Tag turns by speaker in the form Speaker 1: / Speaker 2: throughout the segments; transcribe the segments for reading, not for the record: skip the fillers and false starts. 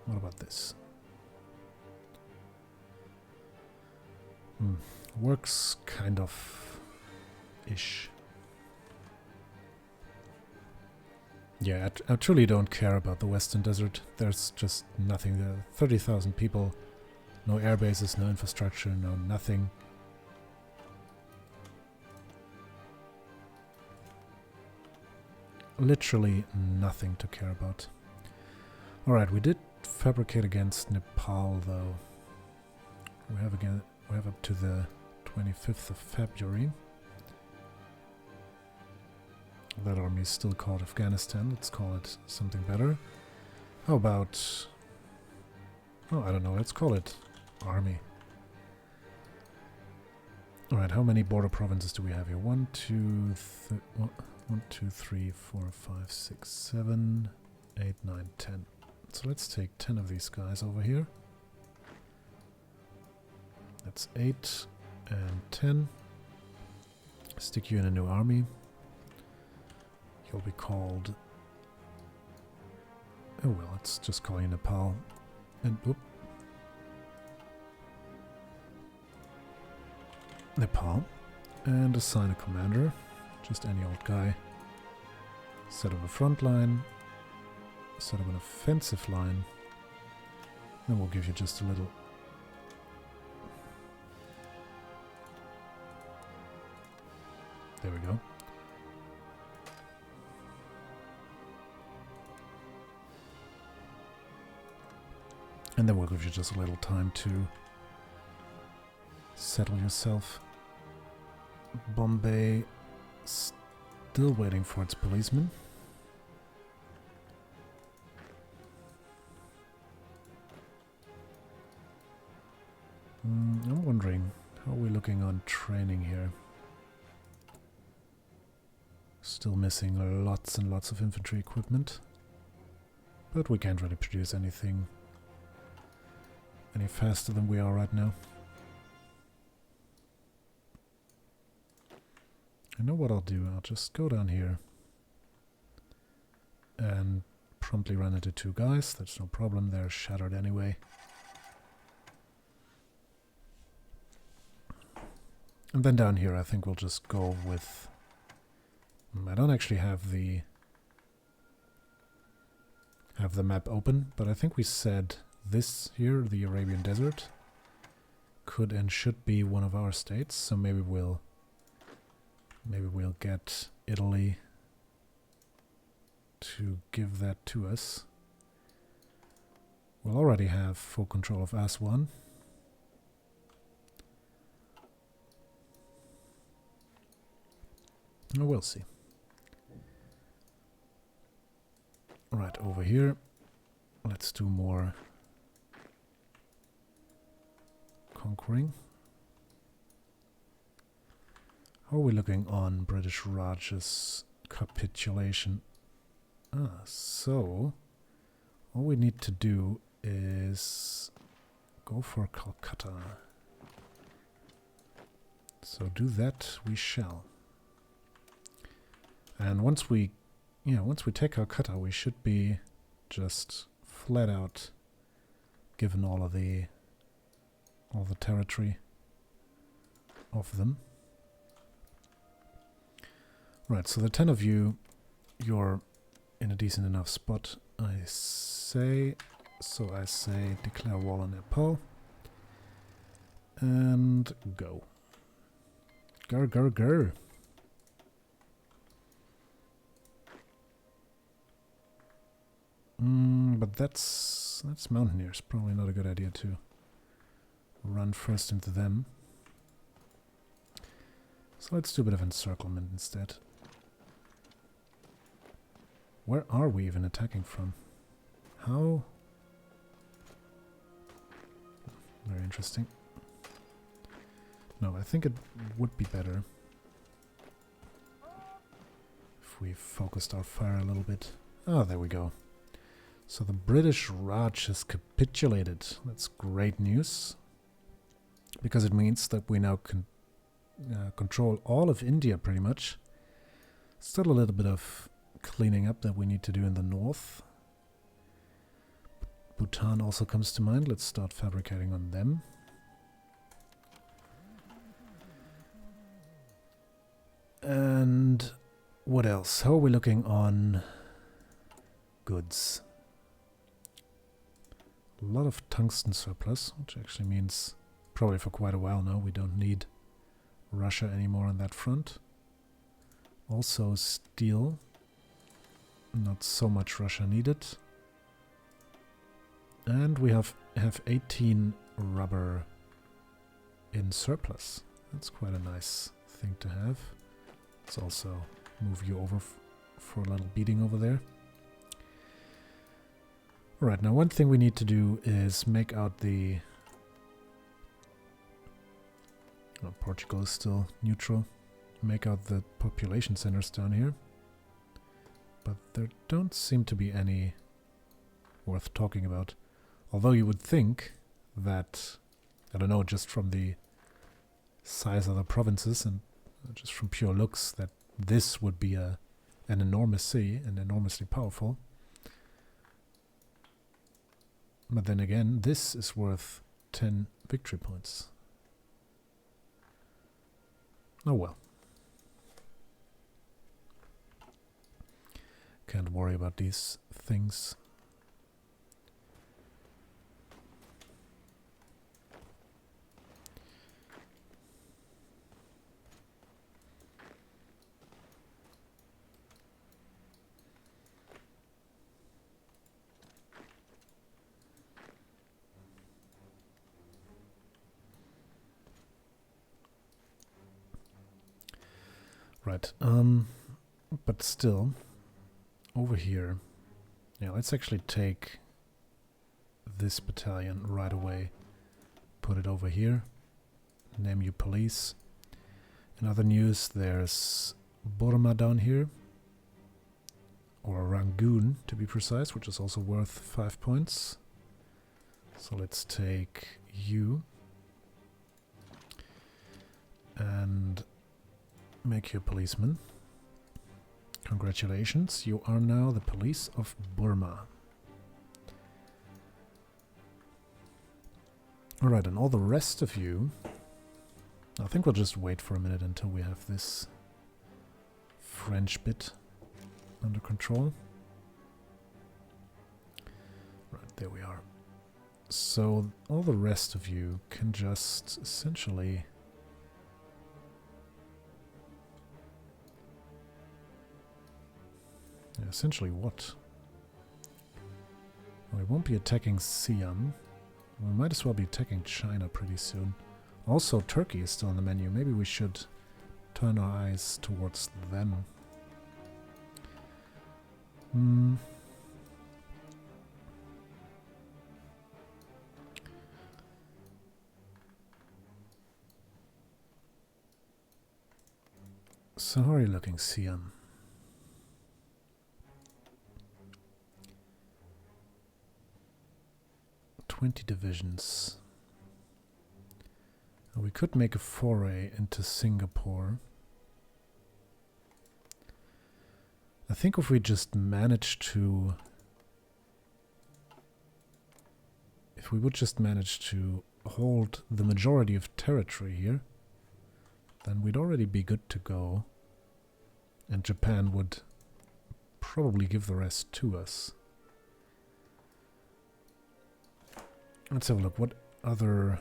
Speaker 1: What about this? Works kind of ish. Yeah, I truly don't care about the Western Desert. There's just nothing there. 30,000 people, no air bases, no infrastructure, no nothing. Literally nothing to care about. Alright, we did fabricate against Nepal though. We have up to the 25th of February. That army is still called Afghanistan. Let's call it something better. How about... oh, I don't know. Let's call it army. Alright, how many border provinces do we have here? 1, 2, 3, 4, 5, 6, 7, 8, 9, 10. So let's take 10 of these guys over here. That's 8 and 10. Stick you in a new army. You'll be called... oh well, let's just call you Nepal. And whoop. Nepal. And assign a commander. Just any old guy. Set up a front line. Set up an offensive line. Then we'll give you just a little... there we go. And then we'll give you just a little time to settle yourself. Bombay still waiting for its policemen. I'm wondering, how are we looking on training here? Still missing lots and lots of infantry equipment. But we can't really produce anything any faster than we are right now. I know what I'll do. I'll just go down here and promptly run into 2 guys. That's no problem. They're shattered anyway. And then down here I think we'll just go with... I don't actually have the map open, but I think we said this here, the Arabian Desert, could and should be one of our states, so maybe we'll get Italy to give that to us. We'll already have full control of Aswan. Oh, we'll see. Right, over here, let's do more conquering. How are we looking on British Raj's capitulation? So all we need to do is go for Calcutta. So do that we shall. And once we take Calcutta, we should be just flat out given all the territory of them. Right, so the 10 of you, you're in a decent enough spot, I say. So I say declare war on Nepal. And go. Grr, grr, grr. But that's mountaineers. Probably not a good idea to run first into them. So let's do a bit of encirclement instead. Where are we even attacking from? How? Very interesting. No, I think it would be better if we focused our fire a little bit. Oh, there we go. So the British Raj has capitulated. That's great news. Because it means that we now can control all of India pretty much. Still a little bit of cleaning up that we need to do in the north. Bhutan also comes to mind. Let's start fabricating on them. And what else? How are we looking on goods? A lot of tungsten surplus, which actually means probably for quite a while now we don't need Russia anymore on that front. Also steel, not so much Russia needed. And we have 18 rubber in surplus. That's quite a nice thing to have. Let's also move you over for a little beating over there. Alright, now one thing we need to do is make out the... Oh, Portugal is still neutral. Make out the population centers down here. But there don't seem to be any worth talking about. Although you would think that, I don't know, just from the size of the provinces and just from pure looks, that this would be an enormous city and enormously powerful. But then again, this is worth 10 victory points. Oh well. Can't worry about these things. Right, but still, over here, yeah, let's actually take this battalion right away, put it over here, name you police. In other news, there's Burma down here, or Rangoon to be precise, which is also worth 5 points. So let's take you, and make you a policeman. Congratulations, you are now the police of Burma. Alright, and all the rest of you, I think we'll just wait for a minute until we have this French bit under control. Right, there we are. So all the rest of you can just essentially... Essentially what? Well, we won't be attacking Siam. We might as well be attacking China pretty soon. Also, Turkey is still on the menu. Maybe we should turn our eyes towards them. So how are you looking, Siam? Divisions. We could make a foray into Singapore. I think if we just manage to... If we would just manage to hold the majority of territory here, then we'd already be good to go. And Japan would probably give the rest to us. Let's have a look. What other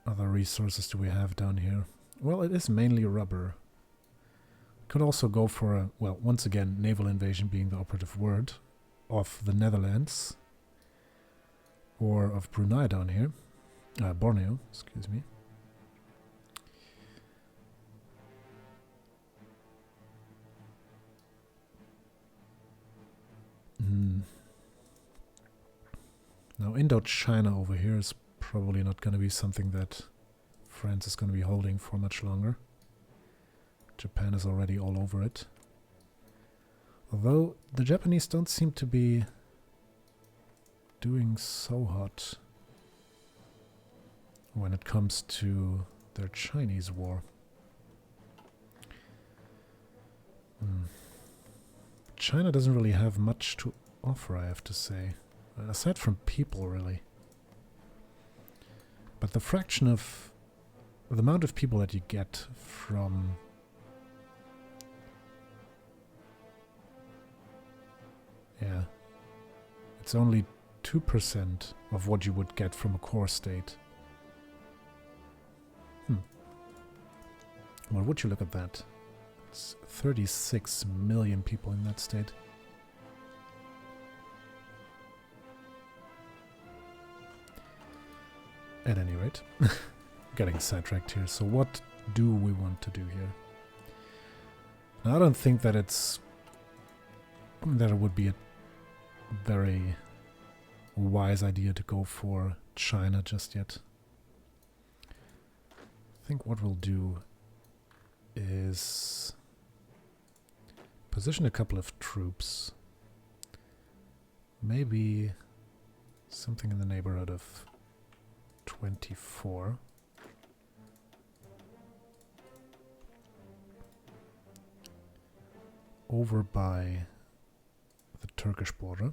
Speaker 1: resources do we have down here? Well, it is mainly rubber. Could also go for a, well, once again, naval invasion being the operative word, of the Netherlands or of Brunei down here. Borneo, excuse me. Now Indochina over here is probably not going to be something that France is going to be holding for much longer. Japan is already all over it. Although the Japanese don't seem to be doing so hot when it comes to their Chinese war. China doesn't really have much to offer, I have to say. Aside from people, really. But the fraction of... the amount of people that you get from... yeah. It's only 2% of what you would get from a core state. Well, would you look at that? It's 36 million people in that state. At any rate, getting sidetracked here. So what do we want to do here? Now, I don't think that it would be a very wise idea to go for China just yet. I think what we'll do is position a couple of troops. Maybe something in the neighborhood of 24. Over by the Turkish border.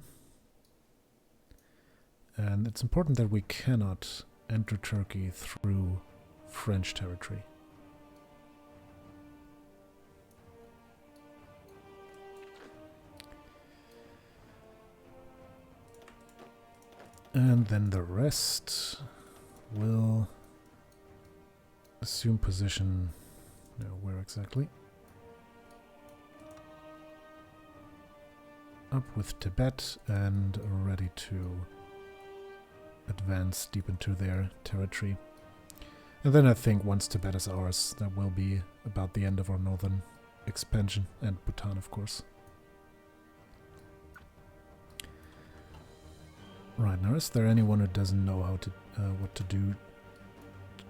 Speaker 1: And it's important that we cannot enter Turkey through French territory. And then the rest will assume position. No, where exactly? Up with Tibet and ready to advance deep into their territory. And then I think once Tibet is ours, that will be about the end of our northern expansion, and Bhutan, of course. Right, now is there anyone who doesn't know how to what to do?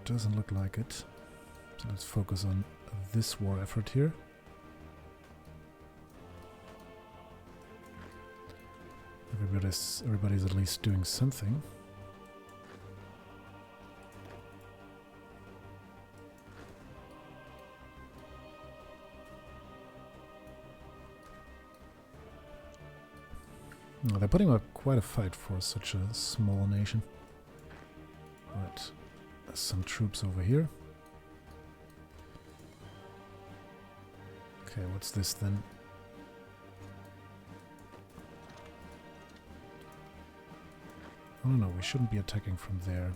Speaker 1: Doesn't look like it. So let's focus on this war effort here. Everybody's at least doing something. Oh, they're putting up quite a fight for such a small nation. Right, there's some troops over here. Okay, what's this then? Oh no, we shouldn't be attacking from there.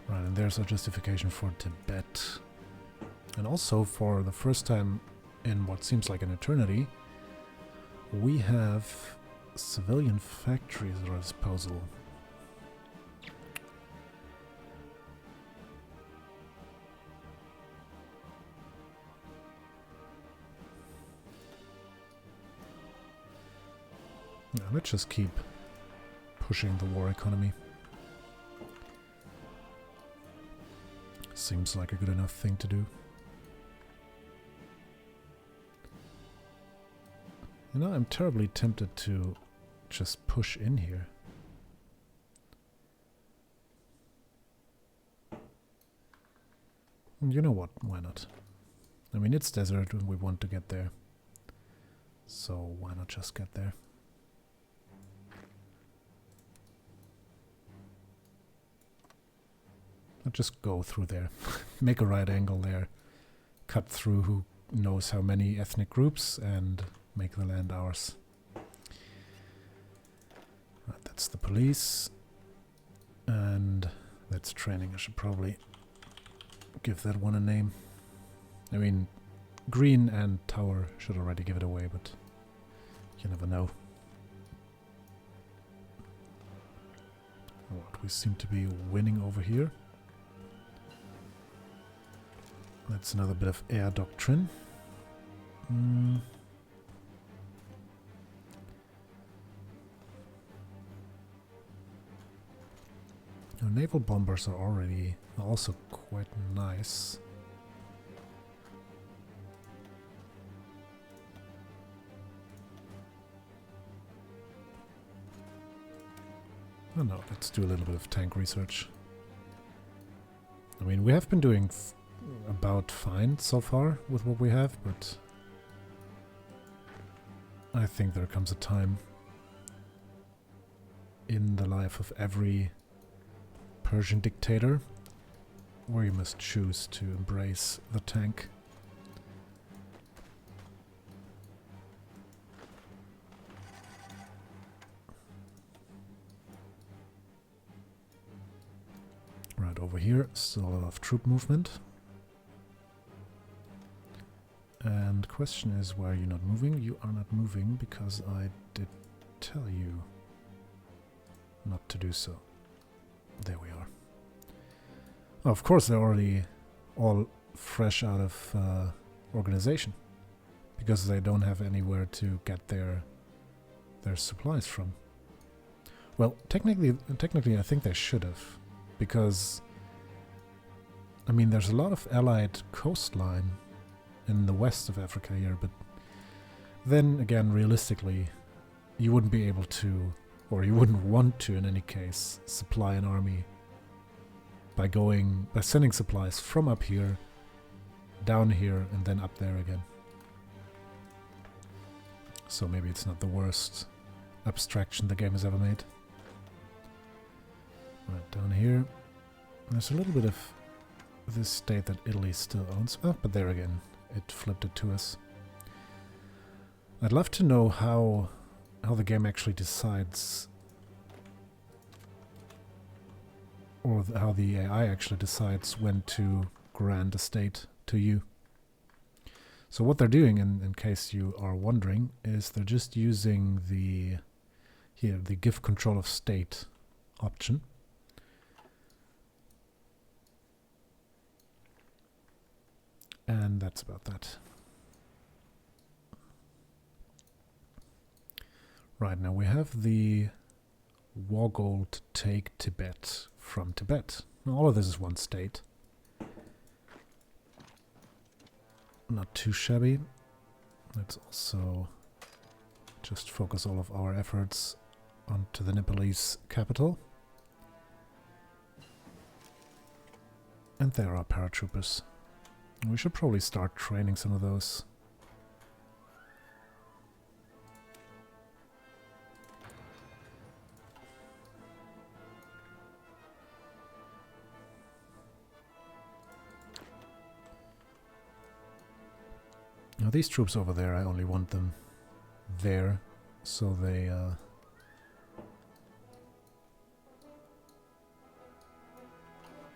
Speaker 1: Right, and there's our justification for Tibet. And also, for the first time in what seems like an eternity, we have civilian factories at our disposal. Now, let's just keep pushing the war economy. Seems like a good enough thing to do. You know, I'm terribly tempted to just push in here. You know what, why not? I mean, it's desert and we want to get there. So why not just get there? I'll just go through there. Make a right angle there. Cut through who knows how many ethnic groups and make the land ours. Right, that's the police. And that's training. I should probably give that one a name. I mean, Green and Tower should already give it away, but you never know. What, we seem to be winning over here. That's another bit of air doctrine. Our naval bombers are already also quite nice. Oh no, let's do a little bit of tank research. I mean, we have been doing about fine so far with what we have, but I think there comes a time in the life of every Persian dictator where you must choose to embrace the tank. Right over here, still a lot of troop movement. And question is, why are you not moving? You are not moving because I did tell you not to do so. There we are. Oh, of course, they're already all fresh out of organization because they don't have anywhere to get their supplies from. Well, technically, I think they should have, because I mean, there's a lot of allied coastline in the west of Africa here, but then again, realistically, you wouldn't be able to, or you wouldn't want to in any case, supply an army by sending supplies from up here, down here, and then up there again. So maybe it's not the worst abstraction the game has ever made. Right, down here, there's a little bit of this state that Italy still owns. Oh, but there again, it flipped it to us. I'd love to know how the game actually decides, or how the AI actually decides when to grant a state to you. So what they're doing, in case you are wondering, is they're just using the give control of state option. And that's about that. Right, now we have the war goal to take Tibet from Tibet. Now all of this is one state. Not too shabby. Let's also just focus all of our efforts onto the Nepalese capital. And there are paratroopers. We should probably start training some of those. Now these troops over there, I only want them there, so they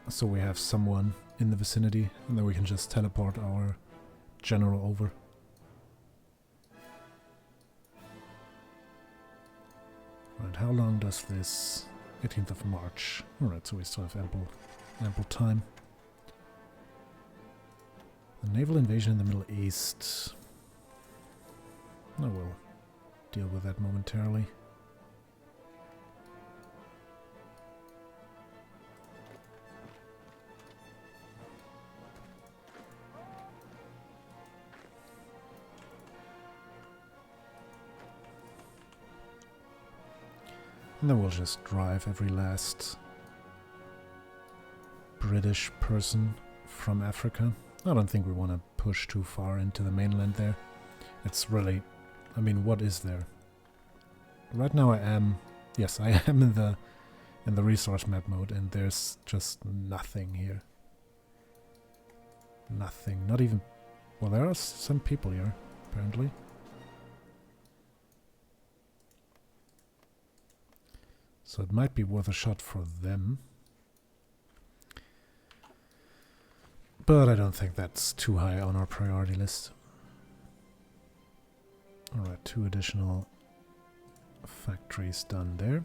Speaker 1: so we have someone in the vicinity, and then we can just teleport our general over. Right, how long does this 18th of March? Alright, so we still have ample time. The naval invasion in the Middle East. I will deal with that momentarily. And then we'll just drive every last British person from Africa. I don't think we want to push too far into the mainland there. It's really, I mean, what is there? Right now I am in the resource map mode, and there's just nothing here. Nothing, not even, well, there are some people here, apparently. So it might be worth a shot for them. But I don't think that's too high on our priority list. Alright, 2 additional factories done there.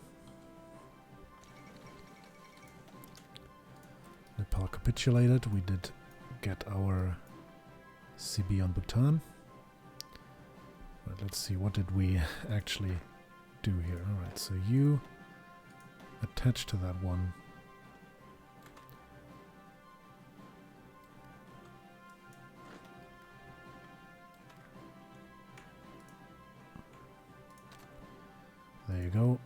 Speaker 1: Nepal capitulated. We did get our CB on Bhutan. Right, let's see, what did we actually do here? Alright, so you attach to that one. There you go.